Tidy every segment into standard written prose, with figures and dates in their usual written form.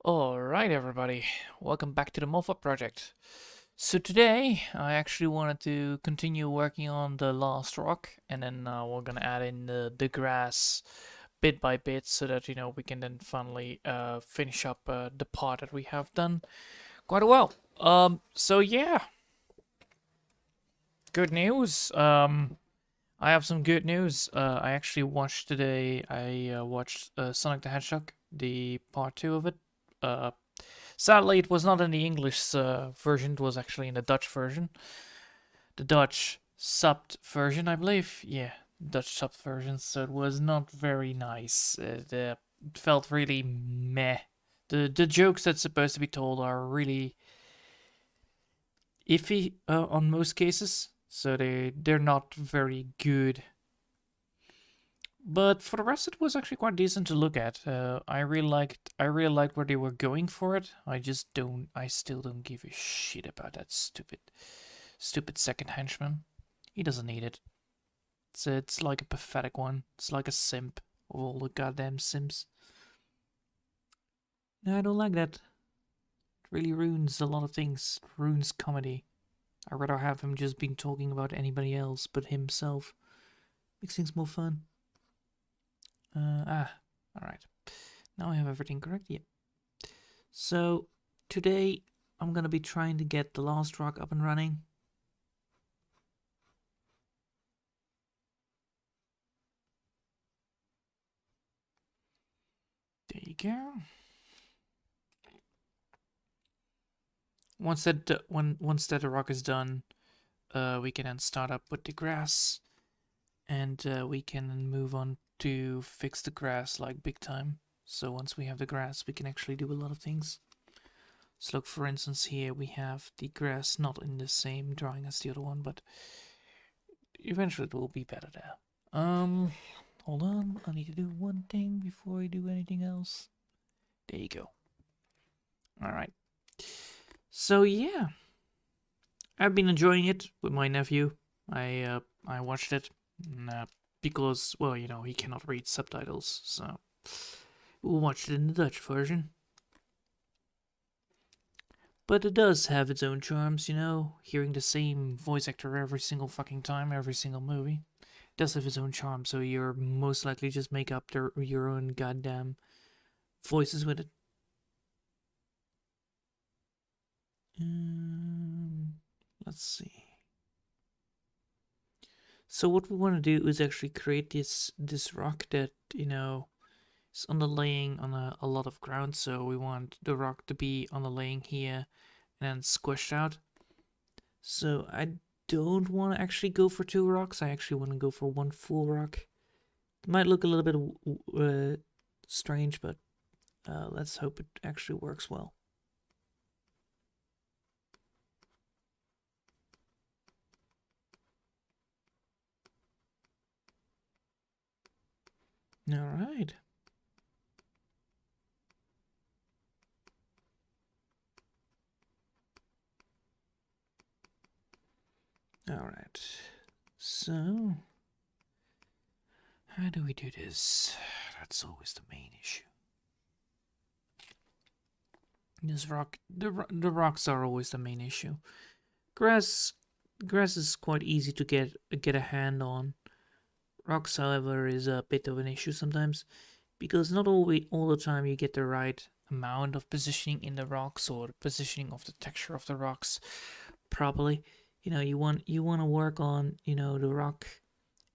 Alright everybody, welcome back to the moth-hawk project. So today I actually wanted to continue working on the last rock, and then we're gonna add in the grass bit by bit so that we can then finally finish up the part that we have done quite well. So yeah, good news. I have some good news. I actually watched today. I watched Sonic the Hedgehog, the part 2 of it. Sadly, it was not in the English version. It was actually in the Dutch version, the Dutch subbed version, I believe. Yeah, Dutch subbed version. So it was not very nice. It felt really meh. The jokes that's supposed to be told are really iffy on most cases. So they're not very good. But for the rest, it was actually quite decent to look at. I really liked where they were going for it. I still don't give a shit about that stupid second henchman. He doesn't need it. It's like a pathetic one. It's like a simp of all the goddamn simps. No, I don't like that. It really ruins a lot of things. It ruins comedy. I'd rather have him just been talking about anybody else but himself. Makes things more fun. Alright. Now I have everything correct, yeah. So, today I'm gonna be trying to get the last rock up and running. There you go. Once that rock is done, we can then start up with the grass, and we can move on to fix the grass like big time. So once we have the grass, we can actually do a lot of things. So look, for instance, here we have the grass not in the same drawing as the other one, but eventually it will be better there. Hold on, I need to do one thing before I do anything else. There you go. Alright. So yeah, I've been enjoying it with my nephew. I watched it because, well, he cannot read subtitles, so we'll watch it in the Dutch version. But it does have its own charms, hearing the same voice actor every single fucking time, every single movie. It does have its own charm, so you're most likely just make up your own goddamn voices with it. Let's see. So what we want to do is actually create this rock that, is underlaying on a lot of ground. So we want the rock to be underlaying here and then squished out. So I don't want to actually go for 2 rocks. I actually want to go for 1 full rock. It might look a little bit strange, but let's hope it actually works well. All right. All right. So, how do we do this? That's always the main issue. The rocks are always the main issue. Grass is quite easy to get a hand on. Rocks, however, is a bit of an issue sometimes, because not all the time you get the right amount of positioning in the rocks or the positioning of the texture of the rocks properly. You want to work on the rock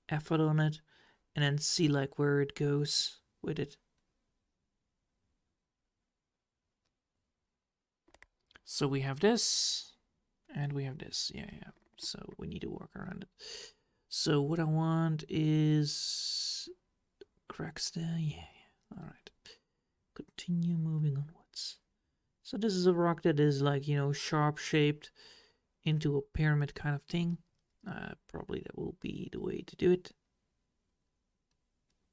effort on it, and then see like where it goes with it. So we have this, and we have this. Yeah. So we need to work around it. So what I want is cracks there. Yeah. All right. Continue moving onwards. So this is a rock that is like, sharp shaped into a pyramid kind of thing. Probably that will be the way to do it.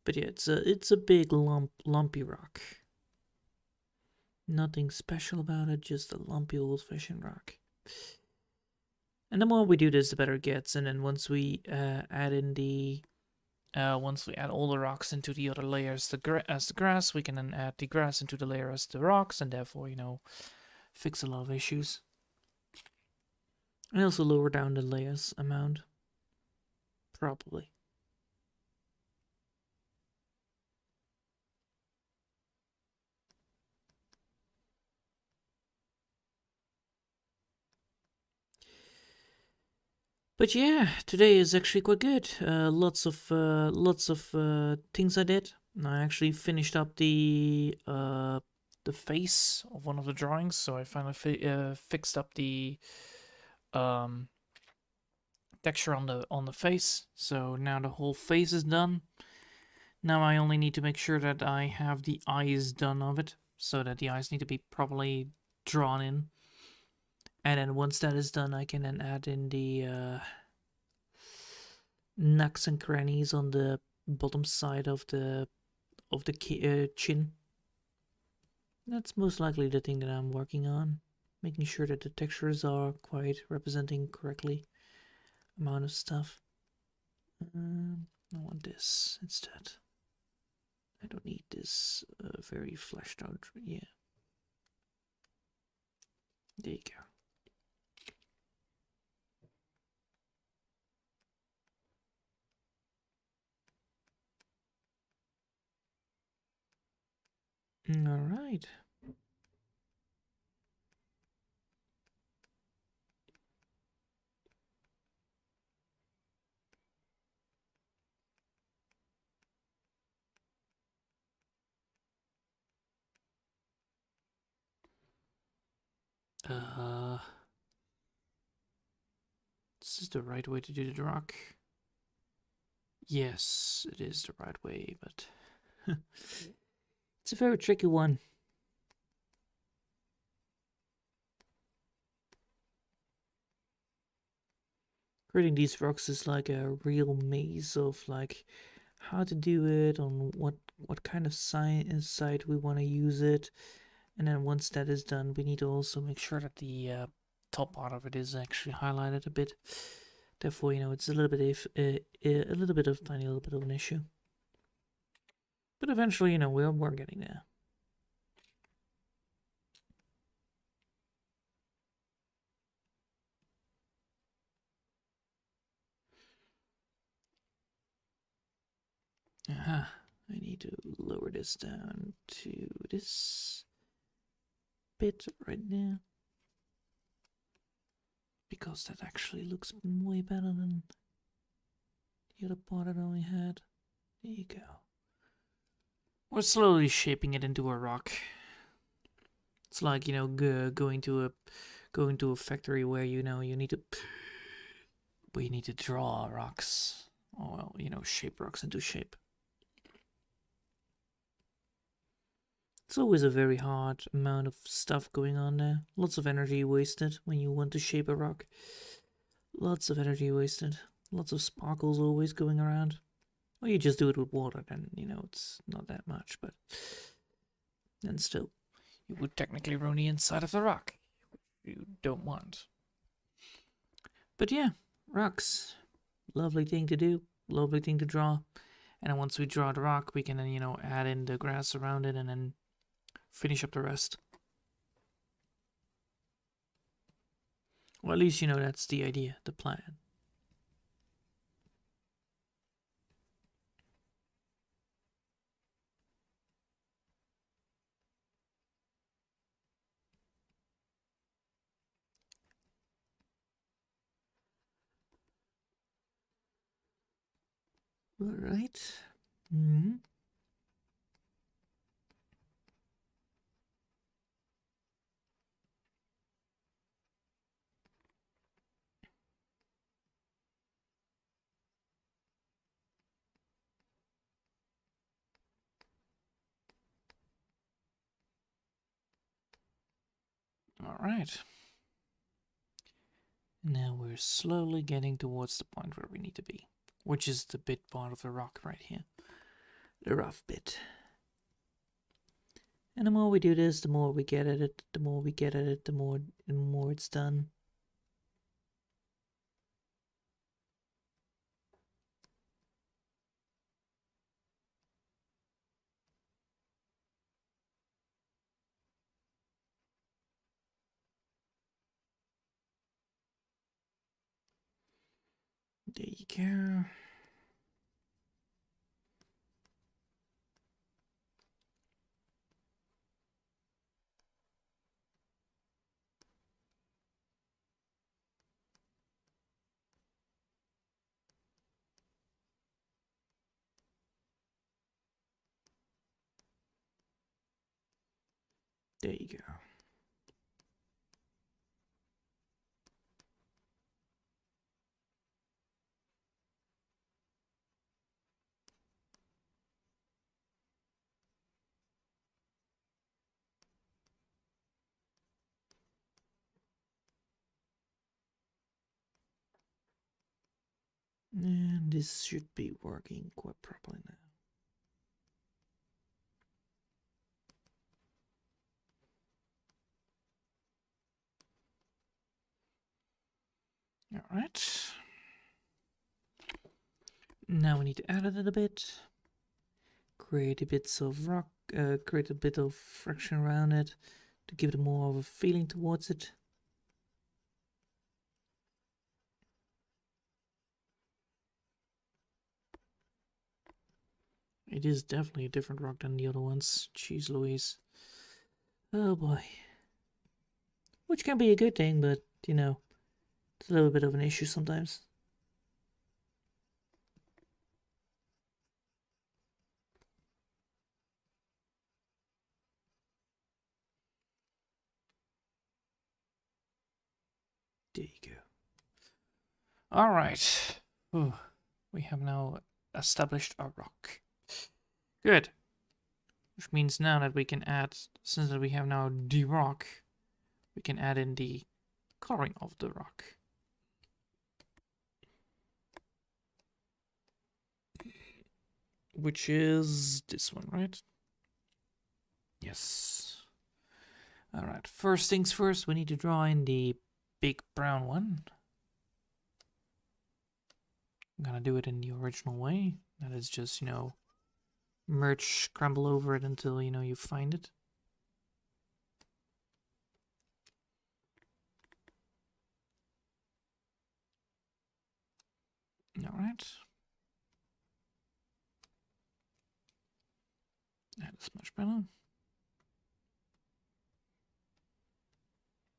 But yeah, it's a big lumpy rock. Nothing special about it, just a lumpy old-fashioned rock. And the more we do this, the better it gets. And then once we add in the Once we add all the rocks into the other layers as the grass, we can then add the grass into the layer as the rocks, and therefore, you know, fix a lot of issues. And also lower down the layers amount. Probably. But yeah, today is actually quite good. Lots of things I did. I actually finished up the face of one of the drawings, so I finally fixed up the texture on the face. So now the whole face is done. Now I only need to make sure that I have the eyes done of it, so that the eyes need to be properly drawn in. And then once that is done, I can then add in the nooks and crannies on the bottom side of the chin. That's most likely the thing that I'm working on, making sure that the textures are quite representing correctly amount of stuff. I want this instead. I don't need this very fleshed out. Yeah. There you go. All right. This is the right way to do the rock. Yes, it is the right way, but it's a very tricky one. Creating these rocks is like a real maze of like how to do it, on what kind of site we want to use it, and then once that is done, we need to also make sure that the top part of it is actually highlighted a bit. Therefore, you know, it's a little bit of tiny little bit of an issue, but eventually, you know, we're getting there. Aha. I need to lower this down to this bit right now, because that actually looks way better than the other part that I only had. There you go. We're slowly shaping it into a rock. It's like, you know, going to a factory where, you know, you need to draw rocks, or, well, you know, shape rocks into shape. It's always a very hard amount of stuff going on there. Lots of energy wasted when you want to shape a rock. Lots of energy wasted. Lots of sparkles always going around. Or you just do it with water, then, you know, it's not that much, but then still, you would technically ruin the inside of the rock. You don't want. But yeah, rocks. Lovely thing to do. Lovely thing to draw. And then once we draw the rock, we can then, you know, add in the grass around it and then finish up the rest. Well, at least, you know, that's the idea, the plan. All right. Mm-hmm. All right. Now we're slowly getting towards the point where we need to be, which is the bit part of the rock right here. The rough bit. And the more we do this, the more we get at it, the more we get at it, the more it's done. There you go. There you go. And this should be working quite properly now. All right. Now we need to add it a bit. Create a bit of rock. Create a bit of friction around it to give it more of a feeling towards it. It is definitely a different rock than the other ones. Jeez Louise. Oh boy. Which can be a good thing, but, you know, it's a little bit of an issue sometimes. There you go. Alright. We have now established our rock. Good. Which means now that we can add, since we have now the rock, we can add in the coloring of the rock. Which is this one, right? Yes. Alright, first things first, we need to draw in the big brown one. I'm gonna do it in the original way. That is just, you know, merge, scramble over it until, you know, you find it. Alright. That is much better.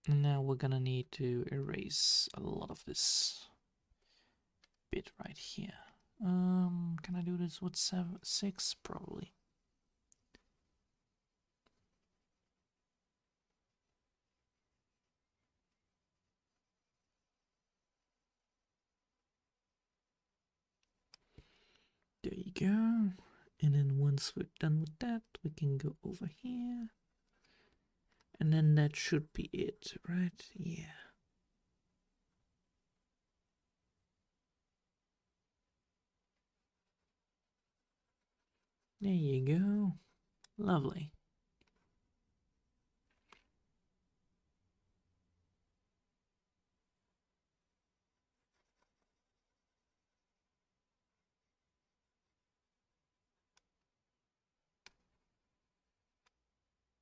And now we're gonna need to erase a lot of this bit right here. Can I do this with 6? Probably. There you go. And then once we're done with that, we can go over here. And then that should be it, right? Yeah. There you go. Lovely.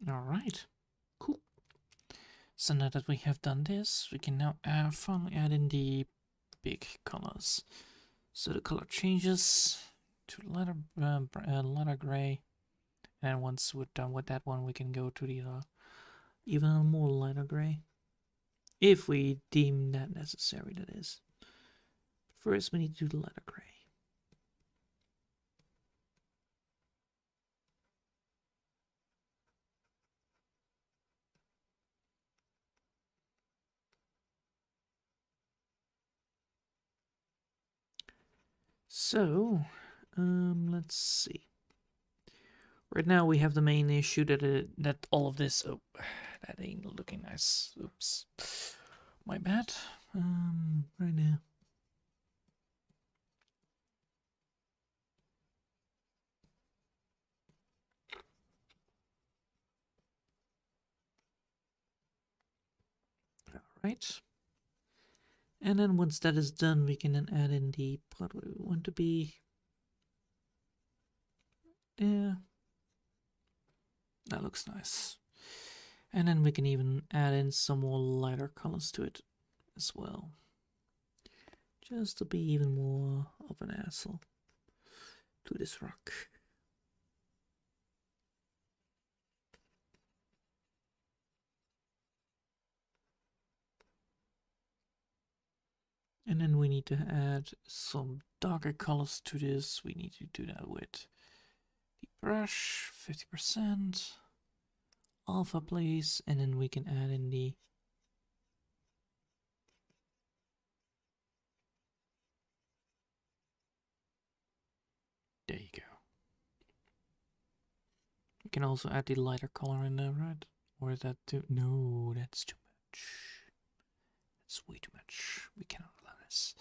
All right. Cool. So now that we have done this, we can now finally add in the big colors. So the color changes to lighter gray. And once we're done with that one, we can go to the even more lighter gray. If we deem that necessary, that is. First, we need to do the lighter gray. So, let's see. Right now we have the main issue that all of this. Oh, that ain't looking nice. Oops, my bad. Right now. All right. And then once that is done, we can then add in the part where we want to be. Yeah. That looks nice. And then we can even add in some more lighter colors to it as well. just to be even more of an asshole to this rock. And then we need to add some darker colors to this. We need to do that with the brush, 50%, alpha please, and then we can add in the there you go. You can also add the lighter color in there, right? Or is that too? No, that's too much. That's way too much. We cannot allow this.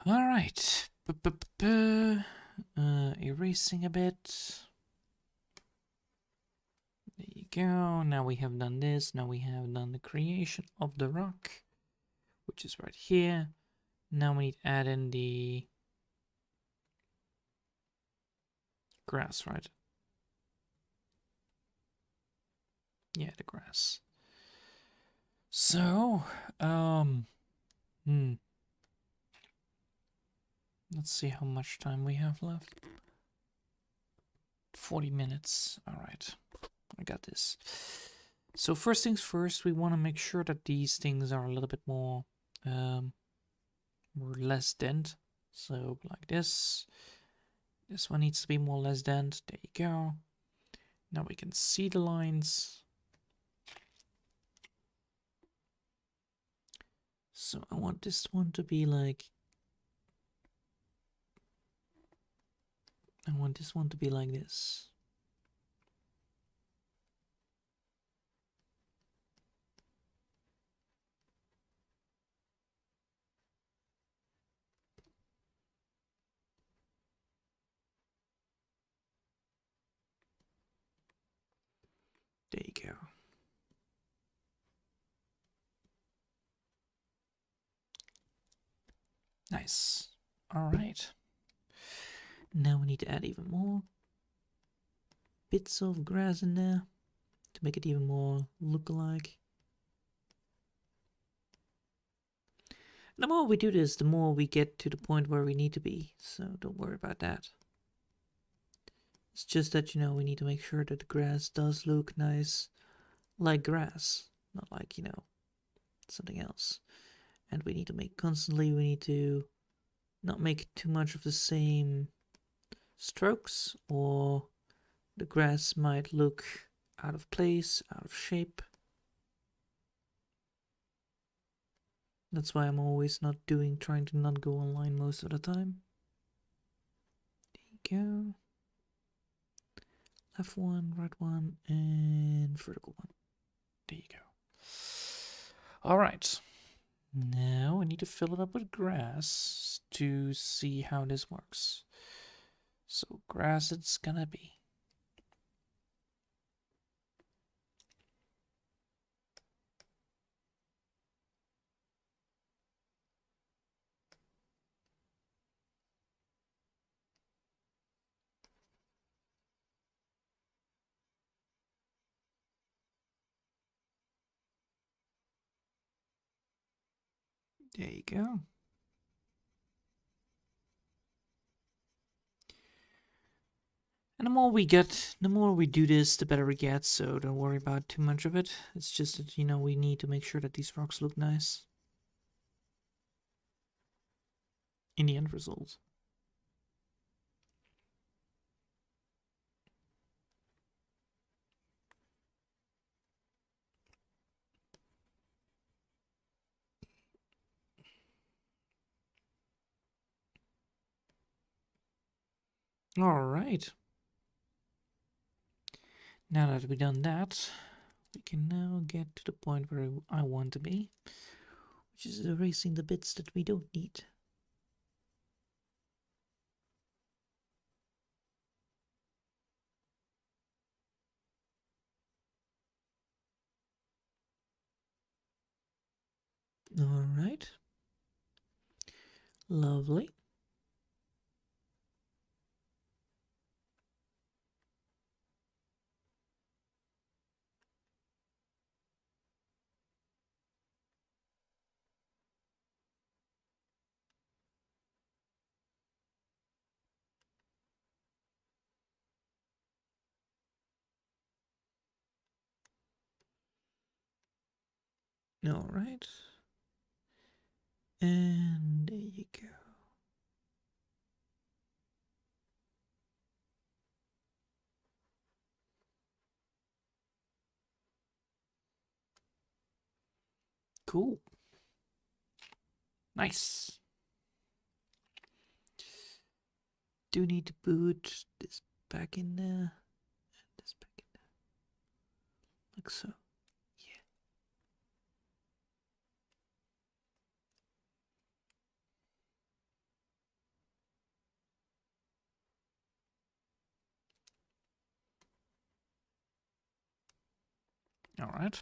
All right. Erasing a bit. There you go. Now we have done this. Now we have done the creation of the rock, which is right here. Now we need to add in the grass, right? Yeah, the grass. So, let's see how much time we have left. 40 minutes. All right, I got this. So first things first, we want to make sure that these things are a little bit more, less dent. So like this. This one needs to be more less dent. There you go. Now we can see the lines. So I want this one to be like, I want this one to be like this. There you go. Nice. All right. Now we need to add even more bits of grass in there to make it even more look-alike. The more we do this, the more we get to the point where we need to be, so don't worry about that. It's just that, you know, we need to make sure that the grass does look nice, like grass, not like, you know, something else. And we need to make constantly, we need to not make too much of the same strokes, or the grass might look out of place, out of shape. That's why I'm always trying to not go online most of the time. There you go. Left one, right one, and vertical one. There you go. All right. Now we need to fill it up with grass to see how this works. So grass it's gonna be. There you go. And the more we do this, the better we get, so don't worry about too much of it. It's just that, you know, we need to make sure that these rocks look nice in the end result. All right. Now that we've done that, we can now get to the point where I want to be, which is erasing the bits that we don't need. All right. Lovely. All right. And there you go. Cool. Nice. Do need to put this back in there and this back in there. Like so. Yeah. Alright.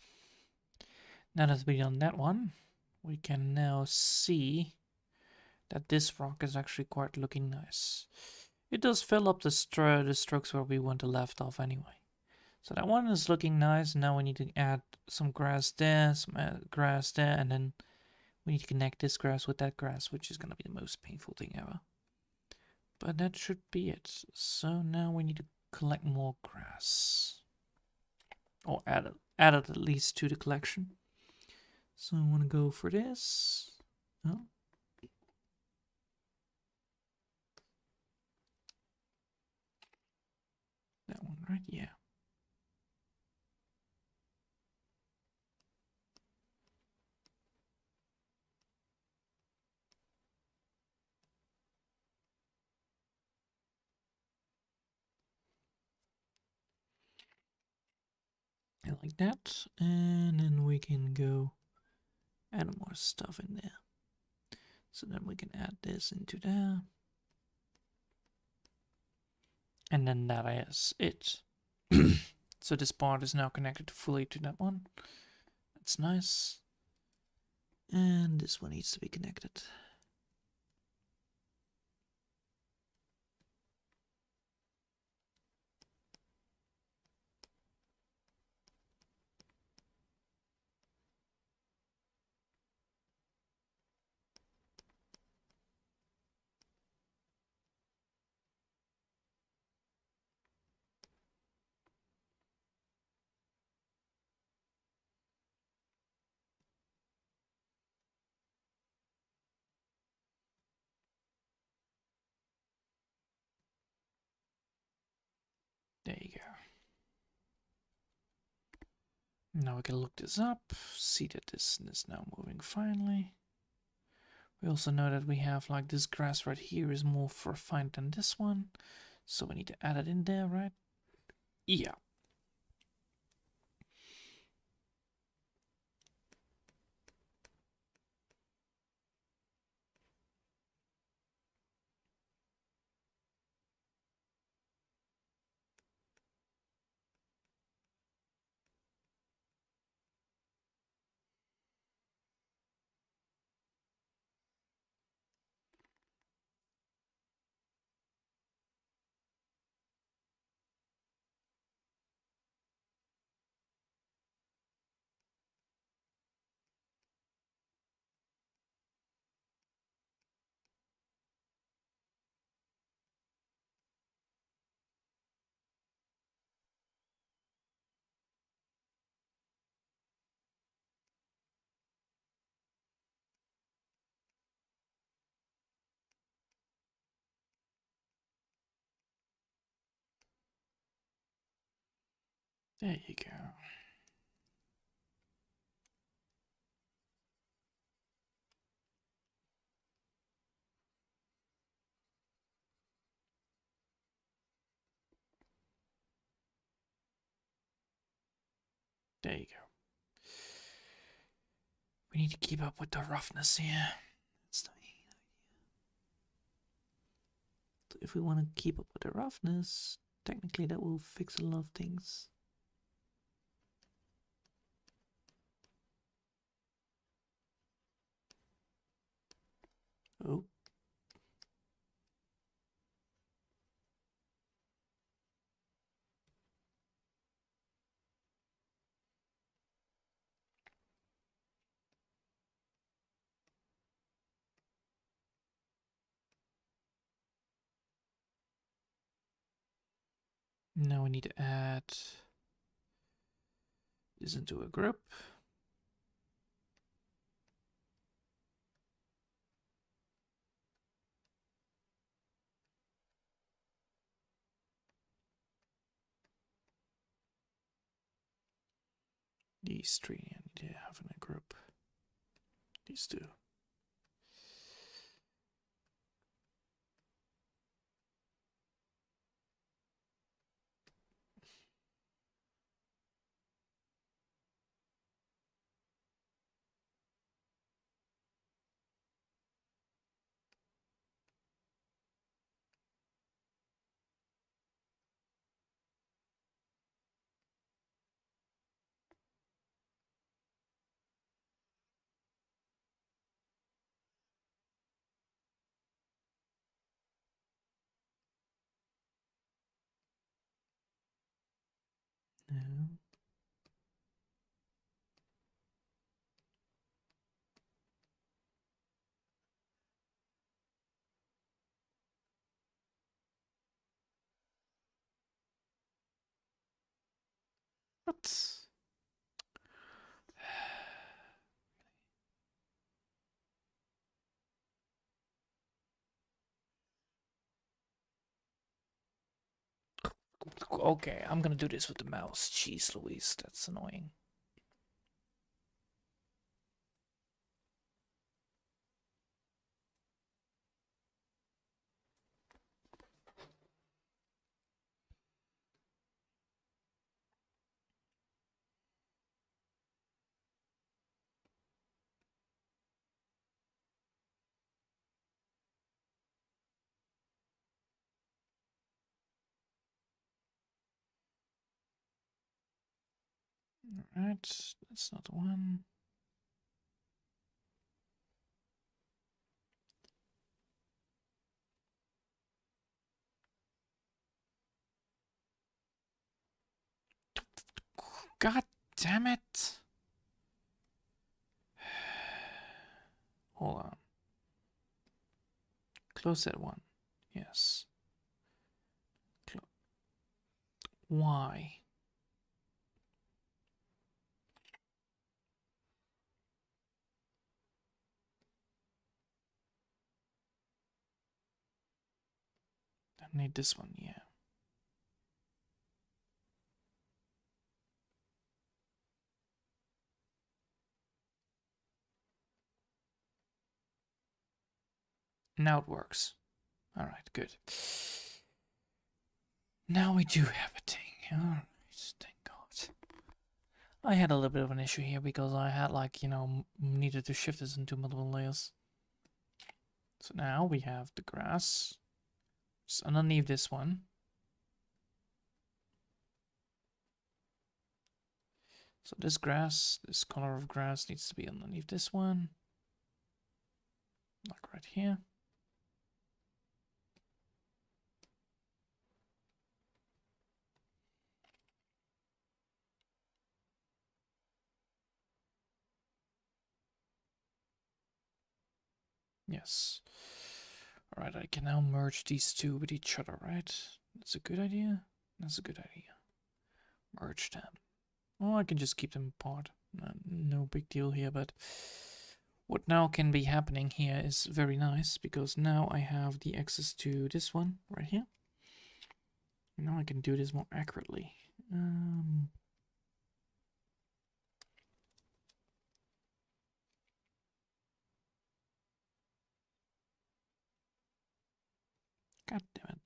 Now that we've done that one, we can now see that this rock is actually quite looking nice. It does fill up the strokes where we want to left off anyway. So that one is looking nice. Now we need to add some grass there, some grass there, and then we need to connect this grass with that grass, which is going to be the most painful thing ever. But that should be it. So now we need to collect more grass. Or add it at least to the collection. So I want to go for this. Oh. That one, right? Yeah. Like that. And then we can go add more stuff in there. So then we can add this into there. And then that is it. So this part is now connected fully to that one. That's nice. And this one needs to be connected. There you go. Now we can look this up, see that this is now moving finally. We also know that we have like this grass right here is more refined than this one. So we need to add it in there, right? Yeah. There you go. There you go. We need to keep up with the roughness here. That's the main idea. So if we want to keep up with the roughness, technically that will fix a lot of things. Oh. Now we need to add this into a group. these three I need to have in a group. These two. No. What? Okay, I'm gonna do this with the mouse. Jeez Louise, that's annoying. Alright, that's not the one. God damn it! Hold on. Close that one. Yes. Why? I need this one, yeah. Now it works. Alright, good. Now we do have a thing. Alright, thank God. I had a little bit of an issue here because I had, like, you know, needed to shift this into multiple layers. So now we have the grass. Just underneath this one. So this grass, this color of grass needs to be underneath this one. Like right here. Yes. Alright, I can now merge these two with each other, right? That's a good idea. That's a good idea. Merge them. Oh, I can just keep them apart. No big deal here, but what now can be happening here is very nice because now I have the access to this one right here. Now I can do this more accurately. God damn it.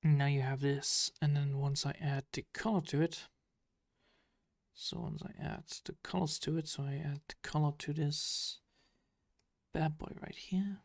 Now you have this, and then once I add the color to it, so once I add the colors to it, so I add the color to this bad boy right here.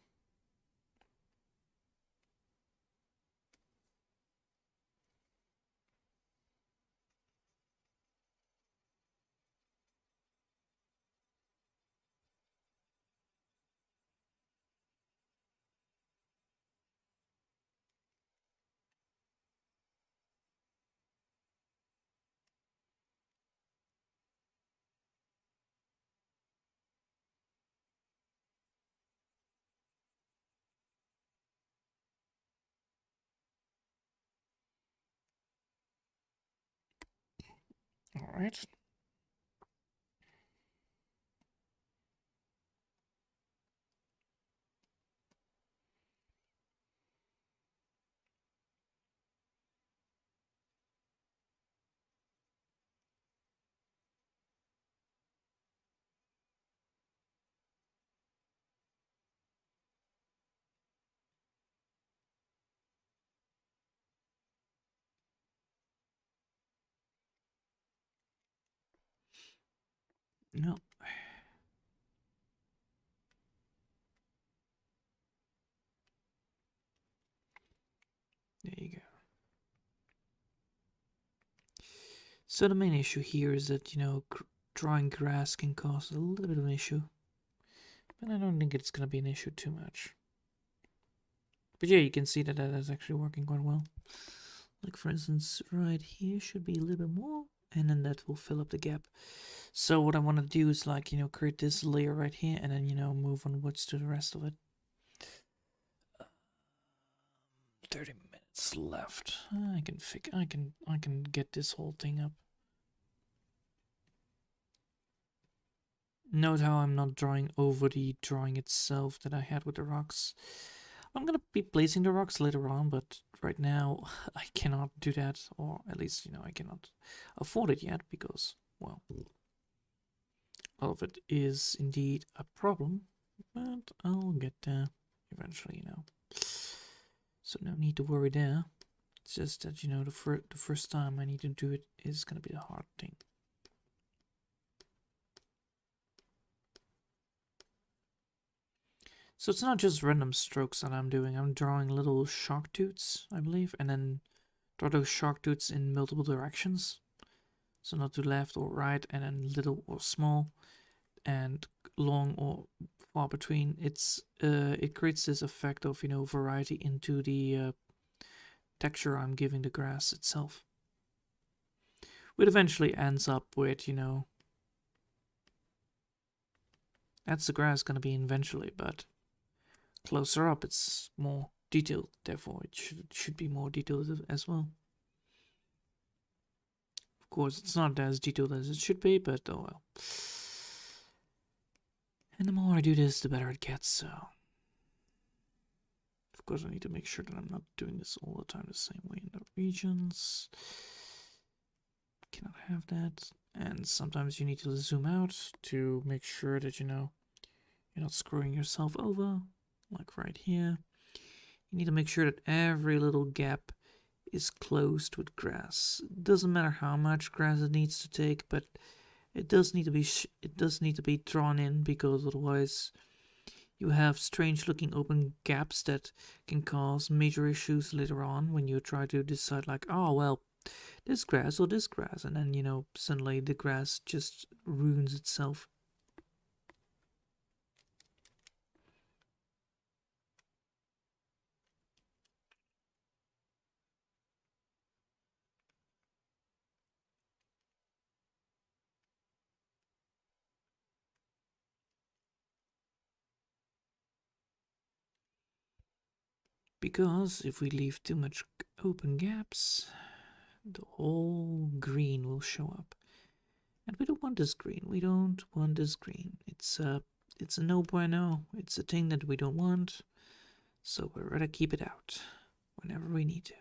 All right. No. There you go. So the main issue here is that, you know, drawing grass can cause a little bit of an issue. But I don't think it's going to be an issue too much. But yeah, you can see that that is actually working quite well. Like for instance, right here should be a little bit more, and then that will fill up the gap. So what I want to do is like, you know, create this layer right here, and then, you know, move onwards to the rest of it. 30 minutes left. I can get this whole thing up. Note how I'm not drawing over the drawing itself that I had with the rocks. I'm gonna be placing the rocks later on, but right now I cannot do that, or at least, you know, I cannot afford it yet because, well, all of it is indeed a problem, but I'll get there eventually, you know. So no need to worry there. It's just that, you know, the first time I need to do it is gonna be the hard thing. So it's not just random strokes that I'm doing. I'm drawing little shark tooths, I believe, and then draw those shark tooths in multiple directions. So not to left or right, and then little or small, and long or far between. It creates this effect of, you know, variety into the texture I'm giving the grass itself. Which eventually ends up with, you know, that's the grass gonna be eventually, but closer up it's more detailed, therefore it should be more detailed as well. Of course, it's not as detailed as it should be, but oh well. And the more I do this, the better it gets, so... Of course, I need to make sure that I'm not doing this all the time the same way in the regions. Cannot have that. And sometimes you need to zoom out to make sure that, you know, you're not screwing yourself over, like right here. You need to make sure that every little gap is closed with grass. It doesn't matter how much grass it needs to take, but it does need to be drawn in, because otherwise you have strange looking open gaps that can cause major issues later on when you try to decide like, oh well, this grass or this grass, and then, you know, suddenly the grass just ruins itself. Because if we leave too much open gaps, the whole green will show up. And we don't want this green. We don't want this green. It's a no bueno. It's a thing that we don't want. So we'd rather keep it out whenever we need to.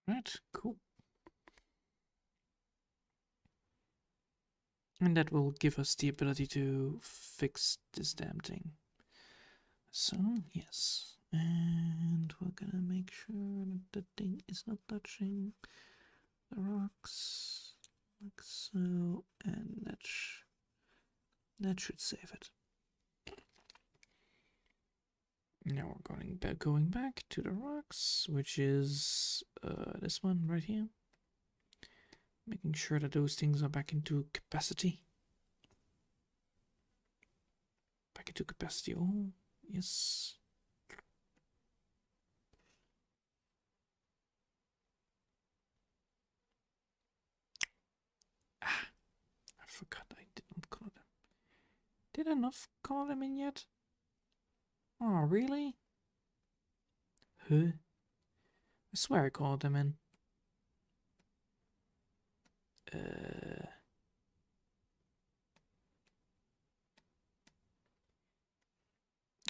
Right, cool. And that will give us the ability to fix this damn thing. So, yes. And we're gonna make sure that the thing is not touching the rocks. Like so. And that should save it. Now we're going back to the rocks, which is this one right here. Making sure that those things are back into capacity. to capacity all. Yes. Ah, I forgot I didn't color them. Did I not color them in yet? Oh, really? Huh? I swear I colored them in.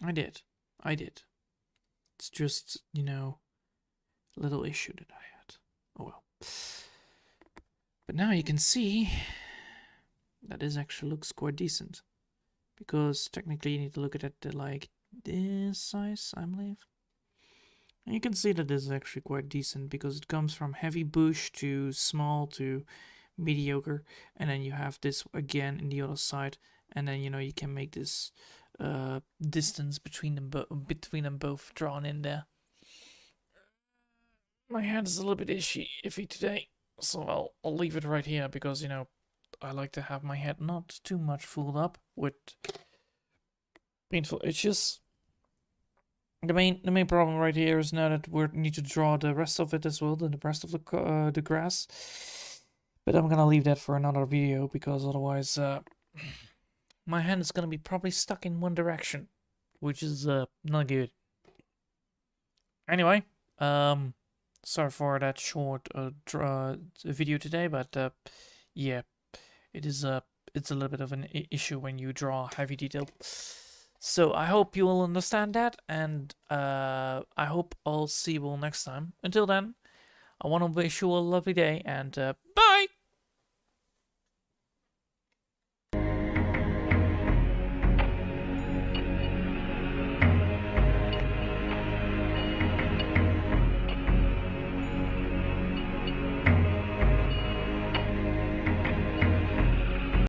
I did. I did. It's just, you know, a little issue that I had. Oh well. But now you can see that this actually looks quite decent. Because technically you need to look at it like this size, I believe. And you can see that this is actually quite decent because it comes from heavy bush to small to mediocre. And then you have this again in the other side. And then, you know, you can make this distance between them both drawn in there. My hand is a little bit iffy today, so I'll leave it right here because, you know, I like to have my head not too much fooled up with painful itches. The main problem right here is now that we need to draw the rest of it as well, the rest of the grass. But I'm gonna leave that for another video because otherwise my hand is gonna be probably stuck in one direction, which is not good. Anyway, sorry for that short video today, but yeah, it's a little bit of an issue when you draw heavy detail. So I hope you will understand that, and I hope I'll see you all next time. Until then, I want to wish you a lovely day, and bye!